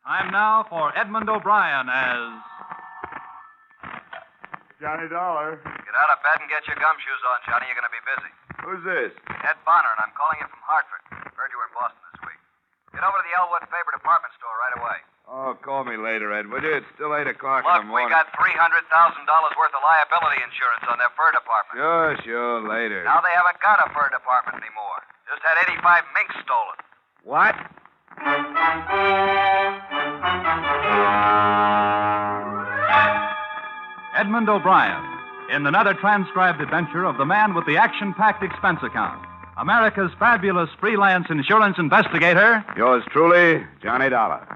Time now for Edmund O'Brien as... Johnny Dollar. Get out of bed and get your gumshoes on, Johnny. You're going to be busy. Who's this? Ed Bonner, and I'm calling you from Hartford. Heard you were in Boston this week. Get over to the Elwood Faber department store right away. Oh, call me later, Ed, would you? It's still 8 o'clock in Look, the we morning. got $300,000 worth of liability insurance on their fur department. Sure, later. Now they haven't got a fur department anymore. Just had 85 minks stolen. What? Edmund O'Brien, in another transcribed adventure of the man with the action-packed expense account. America's fabulous freelance insurance investigator. Yours truly, Johnny Dollar.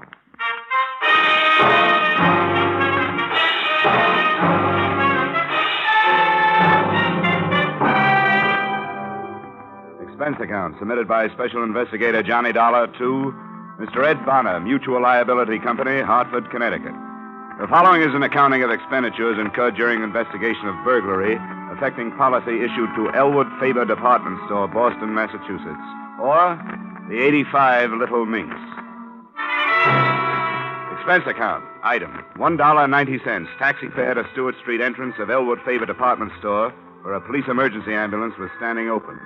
Expense account submitted by Special Investigator Johnny Dollar to Mr. Ed Bonner, Mutual Liability Company, Hartford, Connecticut. The following is an accounting of expenditures incurred during investigation of burglary affecting policy issued to Elwood Faber Department Store, Boston, Massachusetts, or the 85 Little Minks. Expense account. Item, $1.90, taxi fare to Stewart Street entrance of Elwood Faber Department Store, where a police emergency ambulance was standing open.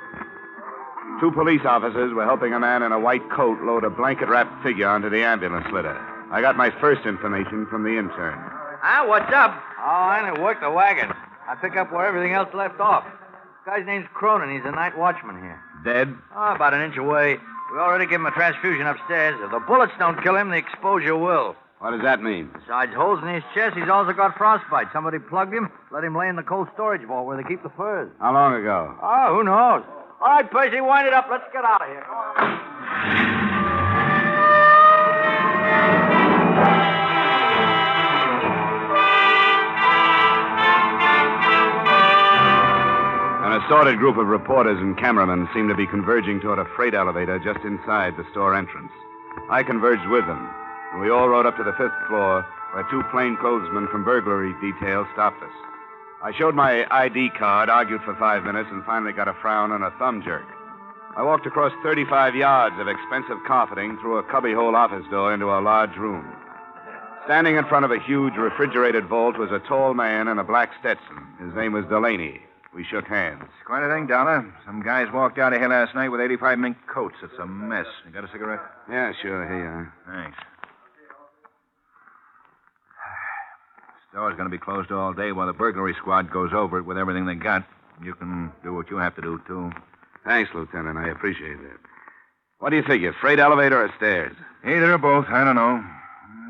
2 police officers were helping a man in a white coat load a blanket-wrapped figure onto the ambulance litter. I got my first information from the intern. What's up? Oh, I only work the wagon. I pick up where everything else left off. This guy's name's Cronin. He's a night watchman here. Dead? Oh, about an inch away. We already give him a transfusion upstairs. If the bullets don't kill him, the exposure will. What does that mean? Besides holes in his chest, he's also got frostbite. Somebody plugged him, let him lay in the cold storage vault where they keep the furs. How long ago? Oh, who knows? All right, Percy, wind it up. Let's get out of here. Come on. An assorted group of reporters and cameramen seemed to be converging toward a freight elevator just inside the store entrance. I converged with them, and we all rode up to the 5th floor, where 2 plainclothesmen from burglary detail stopped us. I showed my ID card, argued for 5 minutes, and finally got a frown and a thumb jerk. I walked across 35 yards of expensive carpeting through a cubbyhole office door into a large room. Standing in front of a huge refrigerated vault was a tall man in a black Stetson. His name was Delaney. We shook hands. Quite a thing, Dollar. Some guys walked out of here last night with 85 mink coats. It's a mess. You got a cigarette? Yeah, sure. Here you are. Thanks. Store's going to be closed all day while the burglary squad goes over it with everything they got. You can do what you have to do, too. Thanks, Lieutenant. I appreciate that. What do you figure, freight elevator or stairs? Either or both. I don't know.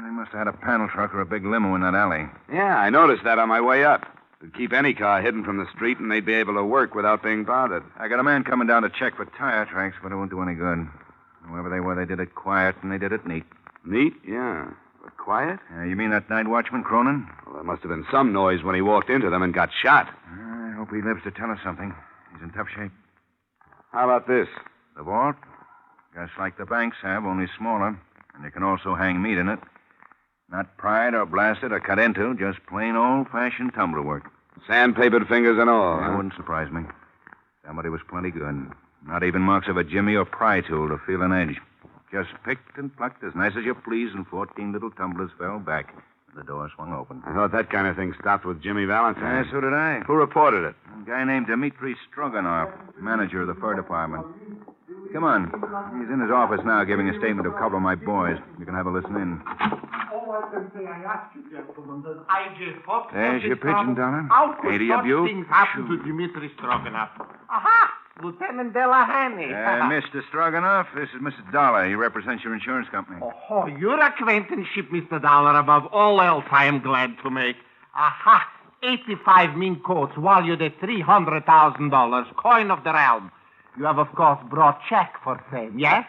They must have had a panel truck or a big limo in that alley. Yeah, I noticed that on my way up. It'd keep any car hidden from the street, and they'd be able to work without being bothered. I got a man coming down to check for tire tracks, but it won't do any good. Whoever they were, they did it quiet, and they did it neat. Neat? Yeah. But quiet? You mean that night watchman, Cronin? Well, there must have been some noise when he walked into them and got shot. I hope he lives to tell us something. He's in tough shape. How about this? The vault? Just like the banks have, only smaller. And you can also hang meat in it. Not pried or blasted or cut into, just plain old-fashioned tumbler work. Sandpapered fingers and all. That wouldn't surprise me. Somebody was plenty good. Not even marks of a jimmy or pry tool to feel an edge. Just picked and plucked as nice as you please, and 14 little tumblers fell back. The door swung open. I thought that kind of thing stopped with Jimmy Valentine. Yeah, so did I. Who reported it? A guy named Dmitri Stroganoff, manager of the fur department. Come on. He's in his office now giving a statement to a couple of my boys. You can have a listen in. All I can say, I ask you, gentlemen, that I just hope... There's your pigeon, Donna. How could 80 such of you? things happen to Dmitri Stroganoff? Aha! Lieutenant Delahanty. Mr. Stroganoff, this is Mr. Dollar. He represents your insurance company. Oh, your acquaintanceship, Mr. Dollar, above all else I am glad to make. Aha! 85 mink coats valued at $300,000, coin of the realm. You have, of course, brought check for sale, yes?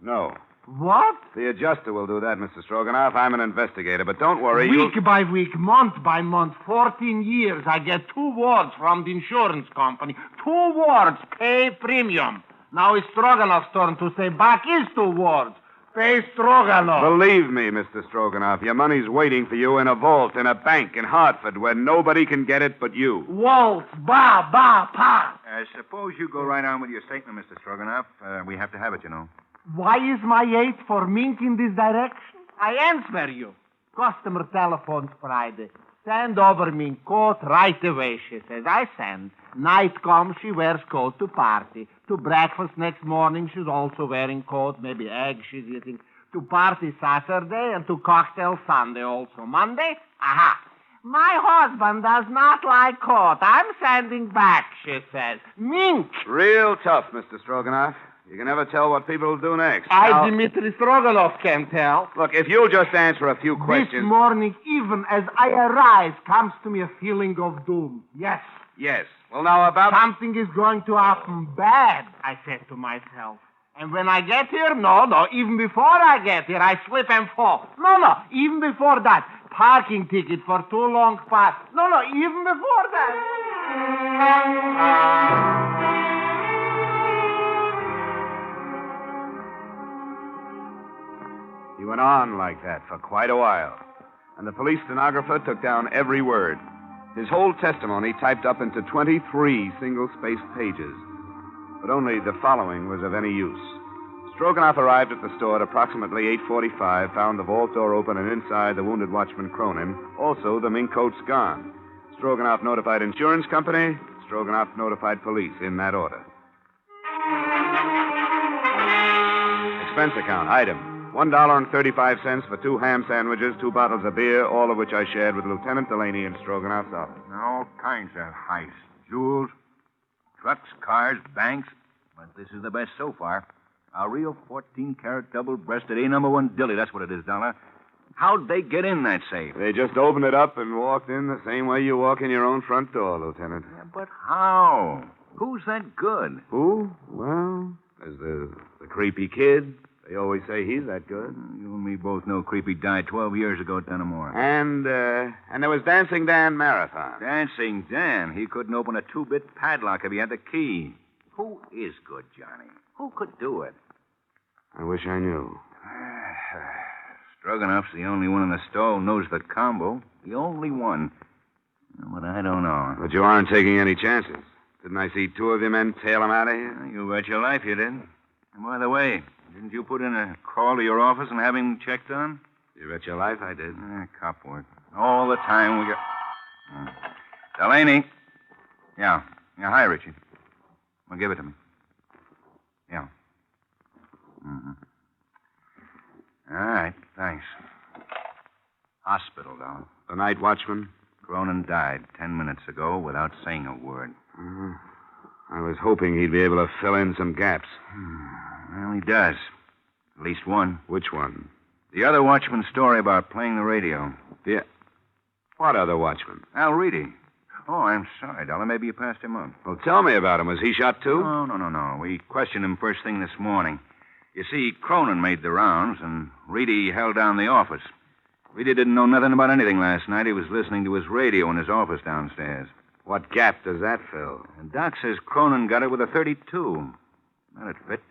No. What? The adjuster will do that, Mr. Stroganoff. I'm an investigator, but don't worry. Week by week, month by month, 14 years, I get 2 words from the insurance company. 2 words, pay premium. Now it's Stroganoff's turn to say back his 2 words. Pay Stroganoff. Believe me, Mr. Stroganoff, your money's waiting for you in a vault in a bank in Hartford where nobody can get it but you. Waltz, pa. Suppose you go right on with your statement, Mr. Stroganoff. We have to have it, you know. Why is my 8 for Mink in this direction? I answer you. Customer telephones Friday. Send over Mink coat right away, she says. I send. Night comes, she wears coat to party. To breakfast next morning, she's also wearing coat. Maybe eggs she's eating. To party Saturday and to cocktail Sunday also. Monday, aha. My husband does not like coat. I'm sending back, she says. Mink. Real tough, Mr. Stroganoff. You can never tell what people will do next. Dmitri Stroganoff can tell. Look, if you'll just answer a few questions... This morning, even as I arise, comes to me a feeling of doom. Yes. Yes. Well, now about... Something is going to happen bad, I said to myself. And when I get here, no, even before I get here, I slip and fall. No, even before that. Parking ticket for too long pass. No, even before that. He went on like that for quite a while, and the police stenographer took down every word. His whole testimony typed up into 23 single-spaced pages, but only the following was of any use. Stroganoff arrived at the store at approximately 8:45, found the vault door open and inside the wounded watchman Cronin, also the mink coats gone. Stroganoff notified insurance company. Stroganoff notified police in that order. Expense account, item. $1.35 for 2 ham sandwiches, 2 bottles of beer, all of which I shared with Lieutenant Delaney in Stroganoff's office. All kinds of heists. Jewels, trucks, cars, banks. But this is the best so far. A real 14-carat double-breasted A-number-1 dilly. That's what it is, Dollar. How'd they get in that safe? They just opened it up and walked in the same way you walk in your own front door, Lieutenant. Yeah, but how? Who's that good? Who? Well, there's the creepy kid. They always say he's that good. You and me both know Creepy died 12 years ago at Dunamore. And there was Dancing Dan Marathon. Dancing Dan. He couldn't open a 2-bit padlock if he had the key. Who is good, Johnny? Who could do it? I wish I knew. Stroganoff's the only one in the store who knows the combo. The only one. But I don't know. But you aren't taking any chances. Didn't I see 2 of your men tail him out of here? You bet your life you did. And by the way, didn't you put in a call to your office and have him checked on? You bet your life I did. Cop work. All the time we got... Delaney. Yeah, hi, Richie. Well, give it to me. Yeah. Mm-hmm. All right, thanks. Hospital, Dollar. The night watchman? Cronin died 10 minutes ago without saying a word. I was hoping he'd be able to fill in some gaps. Well, he does. At least one. Which one? The other watchman's story about playing the radio. What other watchman? Al Reedy. Oh, I'm sorry, Dollar. Maybe you passed him up. Well, tell me about him. Was he shot, too? No. We questioned him first thing this morning. You see, Cronin made the rounds, and Reedy held down the office. Reedy didn't know nothing about anything last night. He was listening to his radio in his office downstairs. What gap does that fill? And Doc says Cronin got it with a .32. That'd fit.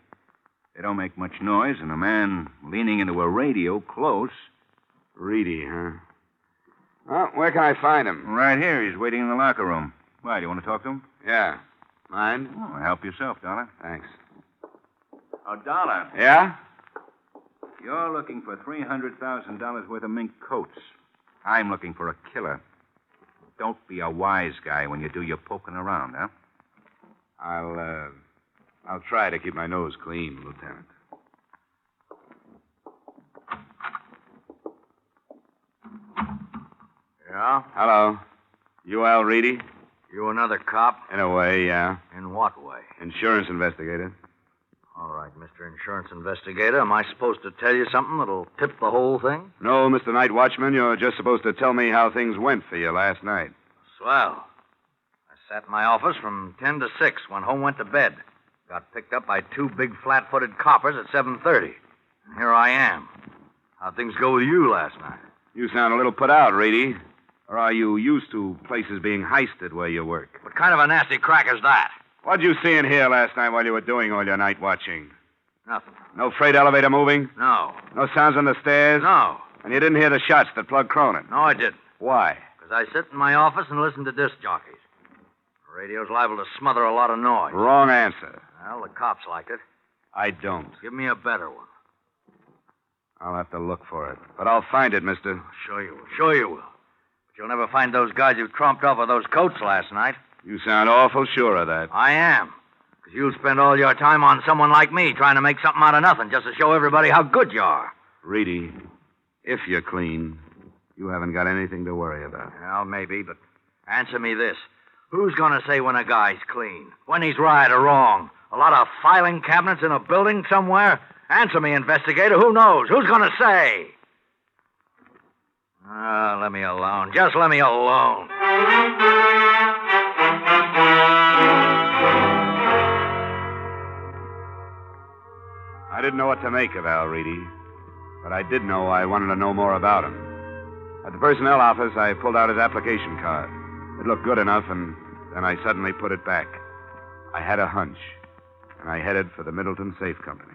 They don't make much noise, and a man leaning into a radio close. Reedy, huh? Well, where can I find him? Right here. He's waiting in the locker room. Why, do you want to talk to him? Yeah. Mind? Oh, help yourself, Dollar. Thanks. Oh, Dollar. Yeah? You're looking for $300,000 worth of mink coats. I'm looking for a killer. Don't be a wise guy when you do your poking around, huh? I'll try to keep my nose clean, Lieutenant. Yeah? Hello. You Al Reedy? You another cop? In a way, yeah. In what way? Insurance investigator. All right, Mr. Insurance Investigator. Am I supposed to tell you something that'll tip the whole thing? No, Mr. Night Watchman, you're just supposed to tell me how things went for you last night. Swell. I sat in my office from 10 to 6, went home, went to bed. Got picked up by 2 big flat-footed coppers at 7:30. And here I am. How'd things go with you last night? You sound a little put out, Reedy. Or are you used to places being heisted where you work? What kind of a nasty crack is that? What'd you see in here last night while you were doing all your night watching? Nothing. No freight elevator moving? No. No sounds on the stairs? No. And you didn't hear the shots that plugged Cronin? No, I didn't. Why? Because I sit in my office and listen to disc jockeys. The radio's liable to smother a lot of noise. Wrong answer. Well, the cops like it. I don't. Give me a better one. I'll have to look for it. But I'll find it, mister. Sure you will. Sure you will. But you'll never find those guys who trumped off with those coats last night. You sound awful sure of that. I am. Because you'll spend all your time on someone like me trying to make something out of nothing just to show everybody how good you are. Reedy, if you're clean, you haven't got anything to worry about. Well, maybe, but answer me this. Who's going to say when a guy's clean? When he's right or wrong? A lot of filing cabinets in a building somewhere? Answer me, investigator. Who knows? Who's going to say? Let me alone. Just let me alone. I didn't know what to make of Al Reedy, but I did know I wanted to know more about him. At the personnel office, I pulled out his application card. It looked good enough, and then I suddenly put it back. I had a hunch, and I headed for the Middleton Safe Company.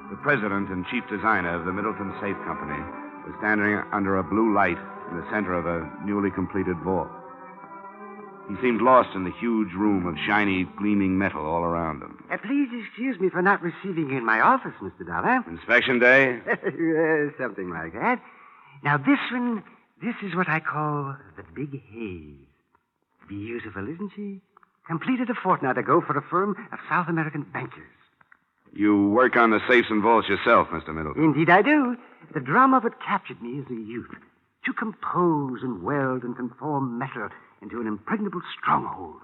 The president and chief designer of the Middleton Safe Company was standing under a blue light in the center of a newly completed vault. He seemed lost in the huge room of shiny, gleaming metal all around him. Please excuse me for not receiving you in my office, Mr. Dollar. Inspection day? Something like that. Now, this is what I call the Big Haze. Beautiful, isn't she? Completed a fortnight ago for a firm of South American bankers. You work on the safes and vaults yourself, Mr. Middleton. Indeed, I do. The drama of it captured me as a youth. To compose and weld and conform metal into an impregnable stronghold.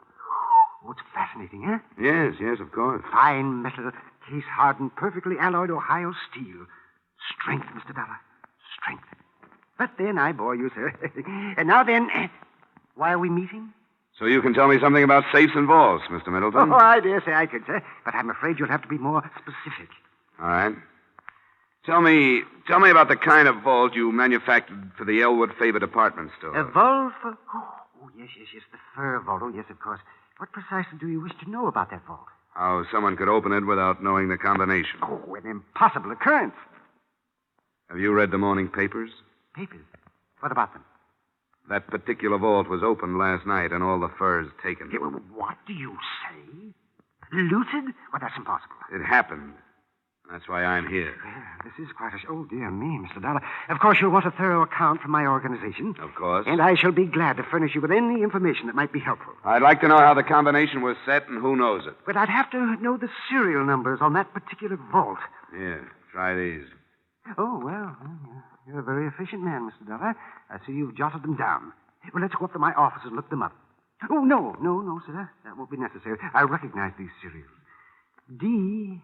Oh, it's fascinating, huh? Yes, of course. Fine metal, case-hardened, perfectly alloyed Ohio steel. Strength, Mr. Dollar. Strength. But then I bore you, sir. And now then, why are we meeting? So you can tell me something about safes and vaults, Mr. Middleton? Oh, I dare say I could, sir. But I'm afraid you'll have to be more specific. All right. Tell me about the kind of vault you manufactured for the Elwood Faber department store. A vault for... Oh, yes, the fur vault. Oh, yes, of course. What precisely do you wish to know about that vault? How someone could open it without knowing the combination. Oh, an impossible occurrence. Have you read the morning papers? Papers? What about them? That particular vault was opened last night and all the furs taken. What do you say? Looted? Well, that's impossible. It happened. That's why I'm here. This is quite a... Oh, dear me, Mr. Dollar. Of course, you'll want a thorough account from my organization. Of course. And I shall be glad to furnish you with any information that might be helpful. I'd like to know how the combination was set and who knows it. But I'd have to know the serial numbers on that particular vault. Yeah, try these. Oh, well, you're a very efficient man, Mr. Dollar. I see you've jotted them down. Well, let's go up to my office and look them up. Oh, no, sir. That won't be necessary. I recognize these serials. D4536.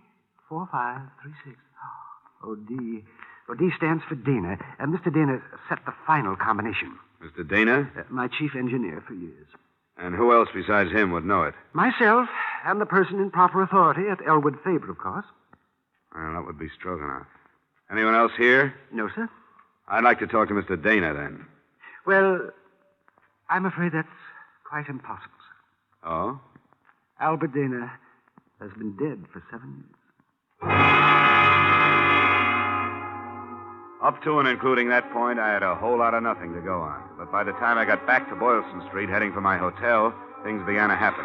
Oh, D. Oh, D stands for Dana. Mr. Dana set the final combination. Mr. Dana? My chief engineer for years. And who else besides him would know it? Myself and the person in proper authority at Elwood Faber, of course. Well, that would be Stroganoff. Anyone else here? No, sir. I'd like to talk to Mr. Dana, then. Well, I'm afraid that's quite impossible, sir. Oh? Albert Dana has been dead for 7 years. Up to and including that point, I had a whole lot of nothing to go on. But by the time I got back to Boylston Street, heading for my hotel, things began to happen.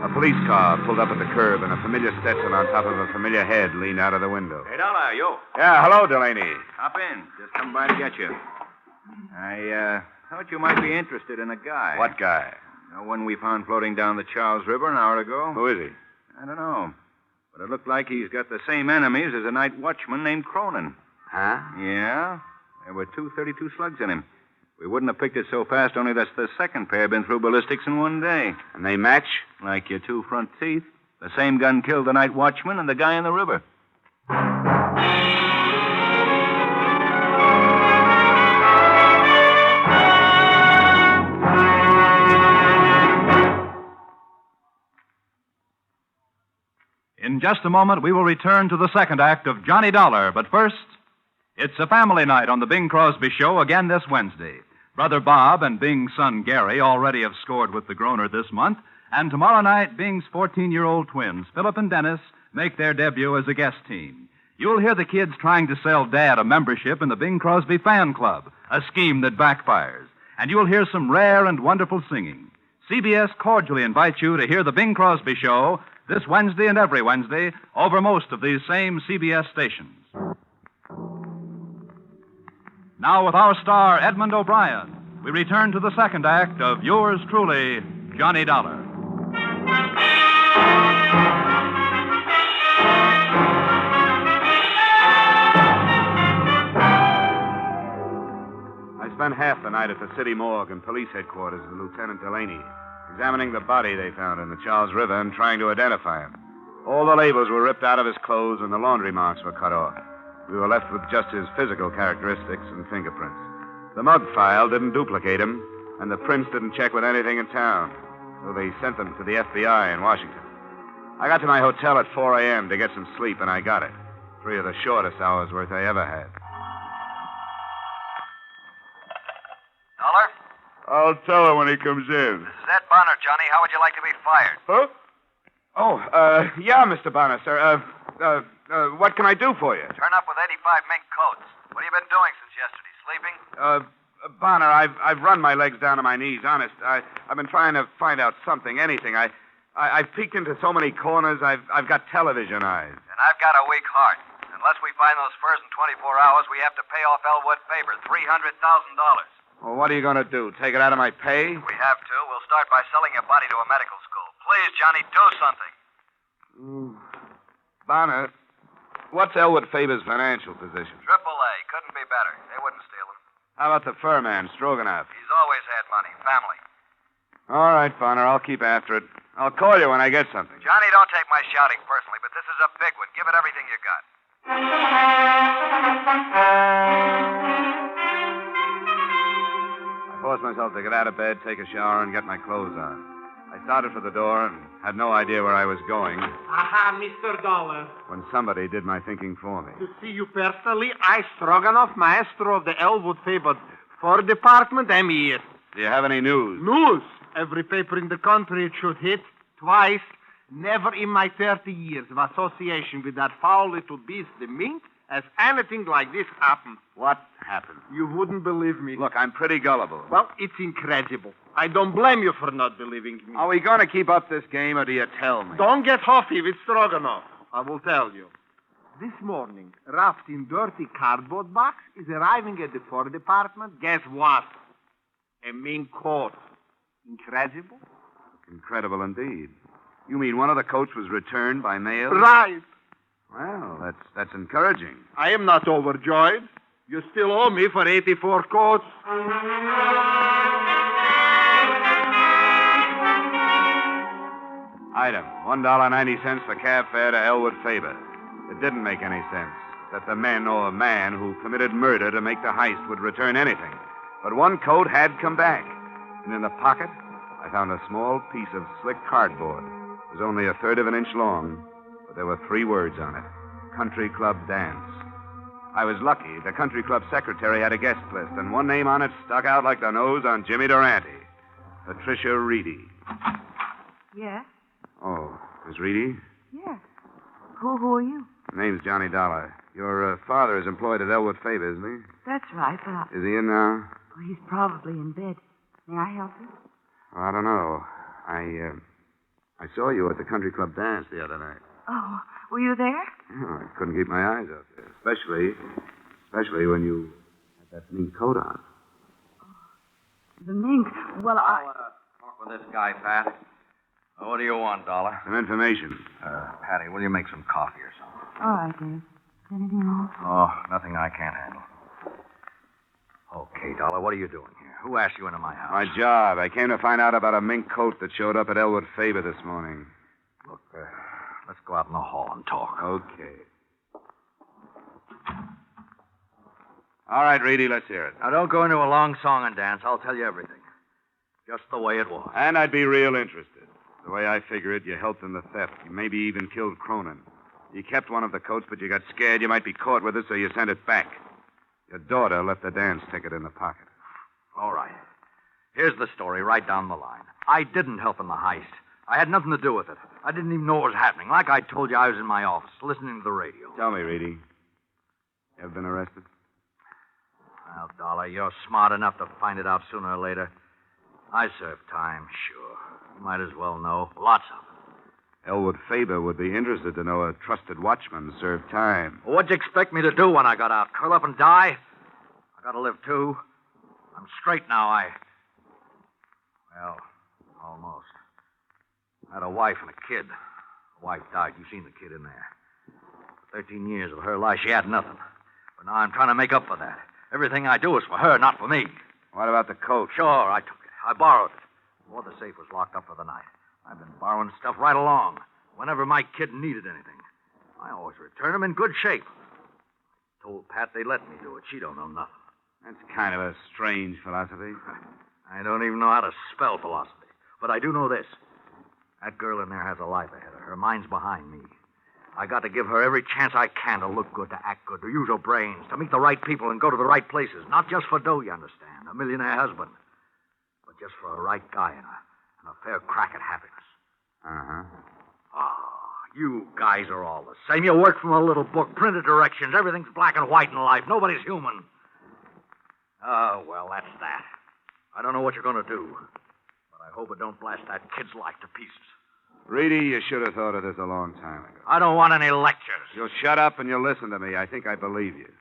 A police car pulled up at the curb, and a familiar Stetson on top of a familiar head leaned out of the window. Hey, Dollar, yo. Yeah, hello, Delaney. Hop in. Just come by to get you. I thought you might be interested in a guy. What guy? The one we found floating down the Charles River an hour ago. Who is he? I don't know. But it looked like he's got the same enemies as a night watchman named Cronin. Huh? Yeah. There were 232 slugs in him. We wouldn't have picked it so fast, only that's the second pair been through ballistics in one day. And they match? Like your two front teeth. The same gun killed the night watchman and the guy in the river. In just a moment, we will return to the second act of Johnny Dollar. But first, it's a family night on the Bing Crosby Show again this Wednesday. Brother Bob and Bing's son Gary already have scored with the Groner this month. And tomorrow night, Bing's 14-year-old twins, Philip and Dennis, make their debut as a guest team. You'll hear the kids trying to sell Dad a membership in the Bing Crosby Fan Club, a scheme that backfires. And you'll hear some rare and wonderful singing. CBS cordially invites you to hear The Bing Crosby Show this Wednesday and every Wednesday over most of these same CBS stations. Now, with our star, Edmund O'Brien, we return to the second act of yours truly, Johnny Dollar. I spent half the night at the city morgue and police headquarters with Lieutenant Delaney, examining the body they found in the Charles River and trying to identify him. All the labels were ripped out of his clothes and the laundry marks were cut off. We were left with just his physical characteristics and fingerprints. The mug file didn't duplicate him, and the prints didn't check with anything in town, so they sent them to the FBI in Washington. I got to my hotel at 4 a.m. to get some sleep, and I got it. 3 of the shortest hours' worth I ever had. Dollar? I'll tell her when he comes in. This is Ed Bonner, Johnny. How would you like to be fired? Huh? Oh, yeah, Mr. Bonner, sir. What can I do for you? Turn up with 85 mink coats. What have you been doing since yesterday? Sleeping? Bonner, I've run my legs down to my knees, honest. I've been trying to find out something, anything. I've peeked into so many corners, I've got television eyes. And I've got a weak heart. Unless we find those furs in 24 hours, we have to pay off Elwood Faber $300,000. Well, what are you going to do? Take it out of my pay? We have to. We'll start by selling your body to a medical school. Please, Johnny, do something. Bonner, what's Elwood Faber's financial position? AAA. Couldn't be better. They wouldn't steal him. How about the fur man, Stroganoff? He's always had money. Family. All right, Bonner, I'll keep after it. I'll call you when I get something. Johnny, don't take my shouting personally, but this is a big one. Give it everything you got. I forced myself to get out of bed, take a shower, and get my clothes on. I started for the door and had no idea where I was going Aha, Mr. Dollar. when somebody did my thinking for me. To see you personally, I Stroganoff, maestro of the Elwood Faber Fur Department, am here. Do you have any news? News. Every paper in the country it should hit twice. Never in my 30 years of association with that foul little beast, the mink, has anything like this happened. What happened? You wouldn't believe me. Look, I'm pretty gullible. Well, it's incredible. I don't blame you for not believing me. Are we going to keep up this game, or do you tell me? Don't get huffy with Stroganoff. I will tell you. This morning, wrapped in dirty cardboard box, is arriving at the Fur Department. Guess what? A mink coat. Incredible? Incredible indeed. You mean one of the coats was returned by mail? Right. Well, that's encouraging. I am not overjoyed. You still owe me for 84 coats. Item, $1.90 for cab fare to Elwood Faber. It didn't make any sense that the men or man who committed murder to make the heist would return anything. But one coat had come back. And in the pocket, I found a small piece of slick cardboard. It was only 1/3 of an inch long, but there were 3 words on it. Country Club Dance. I was lucky. The country club secretary had a guest list, and one name on it stuck out like the nose on Jimmy Durante. Patricia Reedy. Yes? Oh, Miss Reedy? Yes. Who are you? Name's Johnny Dollar. Your father is employed at Elwood Faber, isn't he? That's right, but Is he in now? he's probably in bed. May I help you? Oh, I don't know. I saw you at the country club dance the other night. Oh, were you there? Oh, I couldn't keep my eyes off you. Especially when you had that mink coat on. The mink. Well, Talk with this guy, Pat. What do you want, Dollar? Some information. Patty, will you make some coffee or something? all right, Dave. Anything else? Oh, nothing I can't handle. Okay, Dollar, what are you doing here? Who asked you into my house? My job. I came to find out about a mink coat that showed up at Elwood Faber this morning. Look, let's go out in the hall and talk. Okay. All right, Reedy, let's hear it. Now, don't go into a long song and dance. I'll tell you everything. Just the way it was. And I'd be real interested. The way I figure it, you helped in the theft. You maybe even killed Cronin. You kept one of the coats, but you got scared you might be caught with it, so you sent it back. Your daughter left the dance ticket in the pocket. All right. Here's the story right down the line. I didn't help in the heist. I had nothing to do with it. I didn't even know what was happening. Like I told you, I was in my office, listening to the radio. Tell me, Reedy. You ever been arrested? Well, Dollar, you're smart enough to find it out sooner or later. I served time, sure. You might as well know. Lots of them. Elwood Faber would be interested to know a trusted watchman served time. Well, what'd you expect me to do when I got out? Curl up and die? I gotta live, too. I'm straight now. Well, almost. I had a wife and a kid. The wife died. You've seen the kid in there. 13 years of her life, she had nothing. But now I'm trying to make up for that. Everything I do is for her, not for me. What about the coat? Sure, I took it. I borrowed it. Before the safe was locked up for the night. I've been borrowing stuff right along. Whenever my kid needed anything, I always return them in good shape. Told Pat they let me do it. She don't know nothing. That's kind of a strange philosophy. I don't even know how to spell philosophy. But I do know this. That girl in there has a life ahead of her. Mine's behind me. I got to give her every chance I can to look good, to act good, to use her brains, to meet the right people and go to the right places. Not just for dough, you understand, a millionaire husband, but just for a right guy and a fair crack at happiness. Uh-huh. Oh, you guys are all the same. You work from a little book, printed directions. Everything's black and white in life. Nobody's human. Oh, well, that's that. I don't know what you're going to do, but I hope it don't blast that kid's life to pieces. Reedy, you should have thought of this a long time ago. I don't want any lectures. You'll shut up and you'll listen to me. I think I believe you.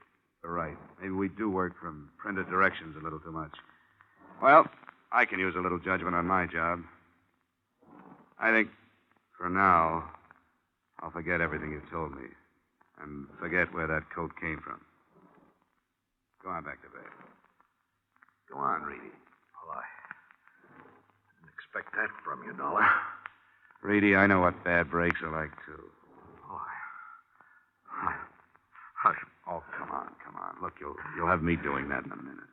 You're right. Maybe we do work from printed directions a little too much. Well, I can use a little judgment on my job. I think, for now, I'll forget everything you've told me and forget where that coat came from. Go on back to bed. Go on, Reedy. Well, I didn't expect that from you, Dollar. Reedy, I know what bad breaks are like, too. Oh, come on. Look, you'll have me doing that in a minute.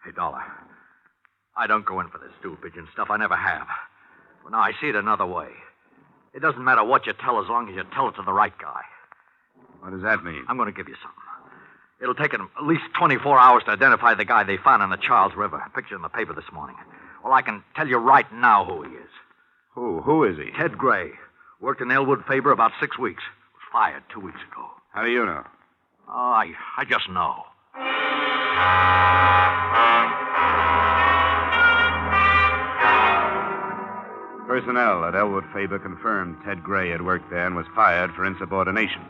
Hey, Dollar, I don't go in for this stool pigeon stuff. I never have. Well, now, I see it another way. It doesn't matter what you tell as long as you tell it to the right guy. What does that mean? I'm going to give you something. It'll take them at least 24 hours to identify the guy they found in the Charles River. Picture in the paper this morning. Well, I can tell you right now who he is. Who is he? Ted Gray. Worked in Elwood Faber about 6 weeks. Was fired 2 weeks ago. How do you know? Oh, I just know. Personnel at Elwood Faber confirmed Ted Gray had worked there and was fired for insubordination.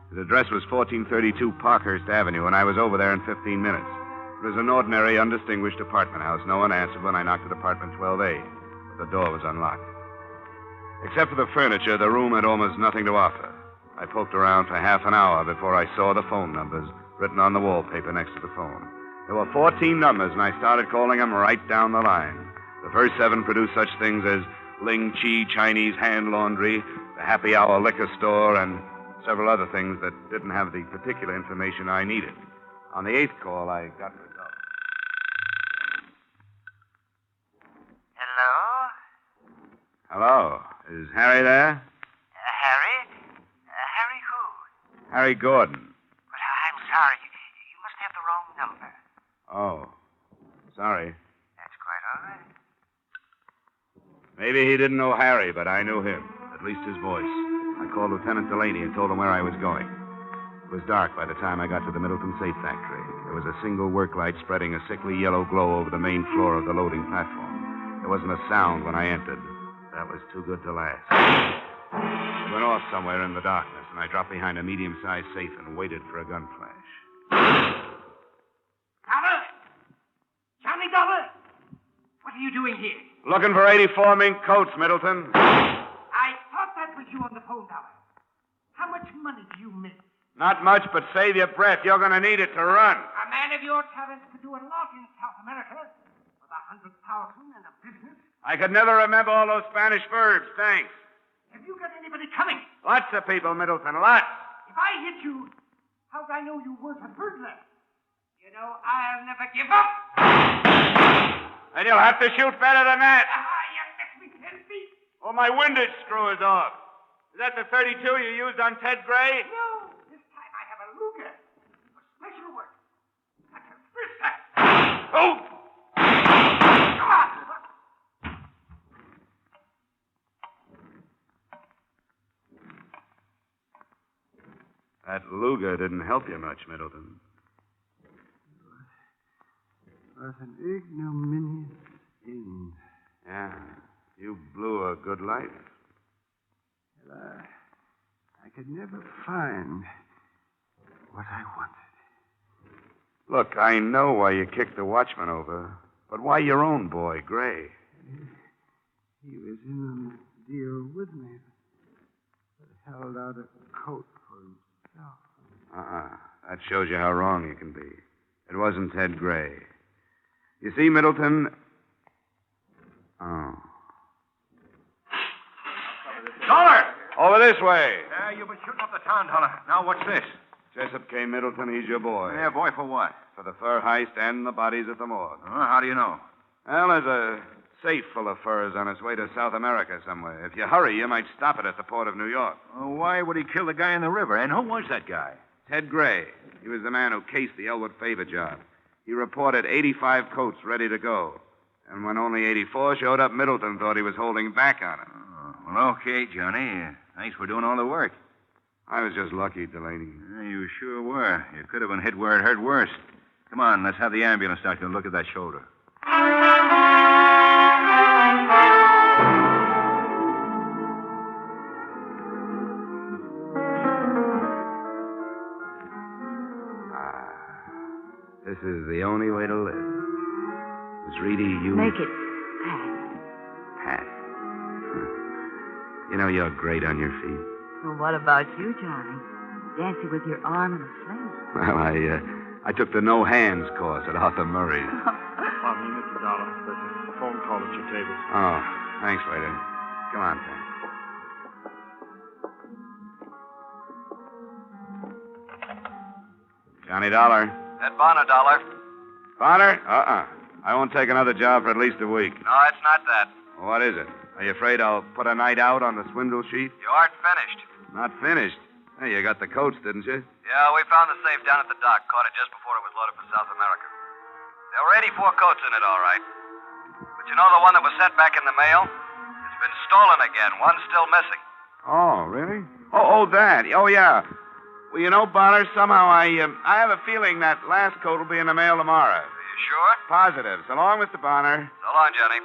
His address was 1432 Parkhurst Avenue, and I was over there in 15 minutes. It was an ordinary, undistinguished apartment house. No one answered when I knocked at apartment 12A, but the door was unlocked. Except for the furniture, the room had almost nothing to offer. I poked around for half an hour before I saw the phone numbers written on the wallpaper next to the phone. There were 14 numbers, and I started calling them right down the line. The first 7 produced such things as Ling Chi Chinese Hand Laundry, the Happy Hour Liquor Store, and several other things that didn't have the particular information I needed. On the 8th call, I got the result. Hello? Hello. Is Harry there? Harry? Harry who? Harry Gordon. But I'm sorry. You must have the wrong number. Oh. Sorry. That's quite all right. Maybe he didn't know Harry, but I knew him. At least his voice. I called Lieutenant Delaney and told him where I was going. It was dark by the time I got to the Middleton Safe Factory. There was a single work light spreading a sickly yellow glow over the main floor of the loading platform. There wasn't a sound when I entered. That was too good to last. It went off somewhere in the darkness, and I dropped behind a medium-sized safe and waited for a gun flash. Dollar! Johnny Dollar! What are you doing here? Looking for 84 mink coats, Middleton. I thought that was you on the phone, Dollar. How much money do you make? Not much, but save your breath. You're going to need it to run. A man of your talents could do a lot in South America. With 100,000 and a business. I could never remember all those Spanish verbs. Thanks. Have you got anybody coming? Lots of people, Middleton. Lots. If I hit you, how'd I know you weren't a burglar? You know, I'll never give up. And you'll have to shoot better than that. You missed me 10 feet. Oh, my windage screw is off. Is that the 32 you used on Ted Gray? No, this time I have a Luger. For special work. Like a Spitzer. Oh! Come on. That Luger didn't help you much, Middleton. What an ignominious end. Yeah. You blew a good life. Well, I could never find what I wanted. Look, I know why you kicked the watchman over, but why your own boy, Gray? He was in on the deal with me, but held out a coat for himself. That shows you how wrong you can be. It wasn't Ted Gray. You see, Middleton... Oh. Dollar! Over this way. You've been shooting up the town, Dollar. Now, what's this? Jessup K. Middleton, he's your boy. Yeah, boy, for what? For the fur heist and the bodies at the morgue. How do you know? Well, there's a safe full of furs on its way to South America somewhere. If you hurry, you might stop it at the port of New York. Why would he kill the guy in the river? And who was that guy? Ted Gray. He was the man who cased the Elwood Favor job. He reported 85 coats ready to go. And when only 84 showed up, Middleton thought he was holding back on him. Well, okay, Johnny. Thanks for doing all the work. I was just lucky, Delaney. You sure were. You could have been hit where it hurt worse. Come on, let's have the ambulance doctor look at that shoulder. This is the only way to live. Miss Reedy, you... Make it pass. Pat. You know, you're great on your feet. Well, what about you, Johnny? Dancing with your arm in a sling. Well, I took the no-hands course at Arthur Murray's. Pardon me, Mr. Dollar. There's a phone call at your table. Oh, thanks, waiter. Come on, Pat. Johnny Dollar. Ed Bonner, Dollar. Bonner? I won't take another job for at least a week. No, it's not that. What is it? Are you afraid I'll put a night out on the swindle sheet? You aren't finished. Not finished. Hey, you got the coats, didn't you? Yeah, we found the safe down at the dock. Caught it just before it was loaded for South America. There were 84 coats in it, all right. But you know the one that was sent back in the mail? It's been stolen again. One's still missing. Oh, really? Oh, that. Oh, yeah. Well, you know, Bonner, somehow I have a feeling that last coat will be in the mail tomorrow. Are you sure? Positive. So long, Mr. Bonner. So long, Johnny.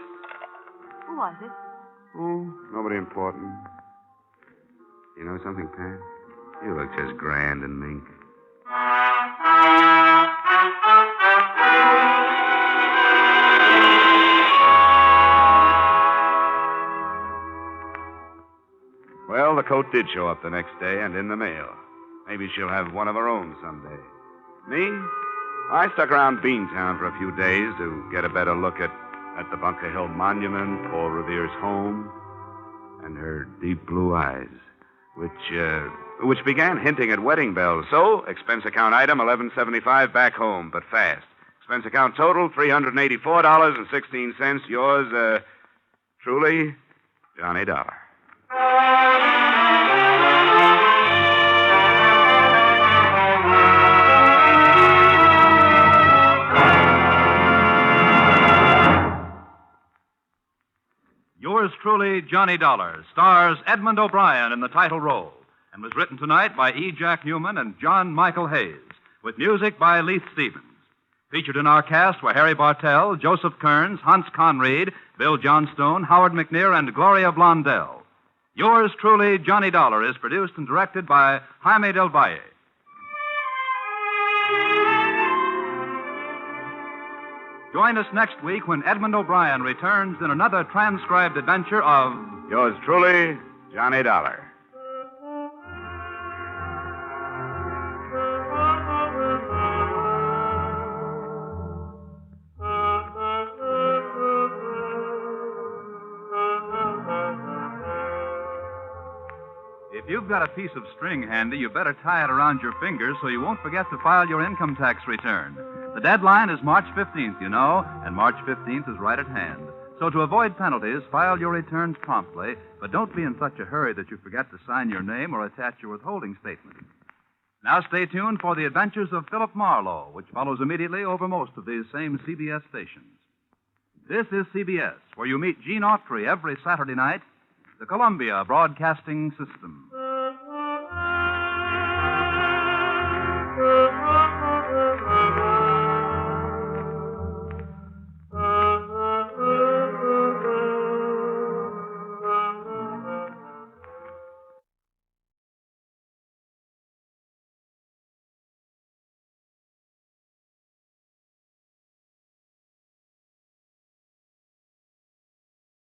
Who was it? Oh, nobody important. You know something, Pat? You look just grand and mink. Well, the coat did show up the next day and in the mail. Maybe she'll have one of her own someday. Me? I stuck around Beantown for a few days to get a better look at the Bunker Hill Monument, Paul Revere's home, and her deep blue eyes, which began hinting at wedding bells. So, expense account item, $11.75 back home, but fast. Expense account total, $384.16. Yours, truly, Johnny Dollar. Yours truly, Johnny Dollar, stars Edmund O'Brien in the title role and was written tonight by E. Jack Newman and John Michael Hayes, with music by Leith Stevens. Featured in our cast were Harry Bartell, Joseph Kearns, Hans Conried, Bill Johnstone, Howard McNear, and Gloria Blondell. Yours truly, Johnny Dollar, is produced and directed by Jaime Del Valle. Join us next week when Edmund O'Brien returns in another transcribed adventure of... Yours truly, Johnny Dollar. If you've got a piece of string handy, you better tie it around your fingers so you won't forget to file your income tax return. The deadline is March 15th, you know, and March 15th is right at hand. So to avoid penalties, file your returns promptly, but don't be in such a hurry that you forget to sign your name or attach your withholding statement. Now stay tuned for the adventures of Philip Marlowe, which follows immediately over most of these same CBS stations. This is CBS, where you meet Gene Autry every Saturday night, the Columbia Broadcasting System.